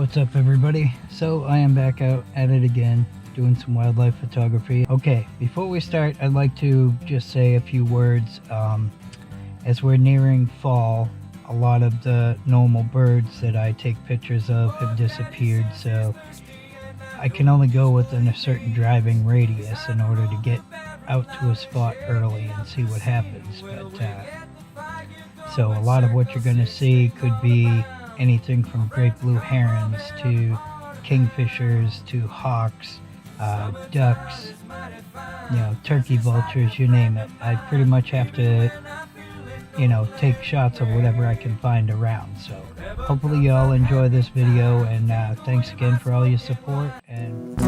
What's up, everybody? So I am back out at it again, doing some wildlife photography. Okay, before we start, I'd like to just say a few words. As we're nearing fall, a lot of the normal birds that I take pictures of have disappeared, so I can only go within a certain driving radius in order to get out to a spot early and see what happens. So a lot of what you're going to see could be anything from great blue herons to kingfishers to hawks, ducks, turkey vultures, you name it. I pretty much have to, take shots of whatever I can find around. So hopefully y'all enjoy this video, and thanks again for all your support. And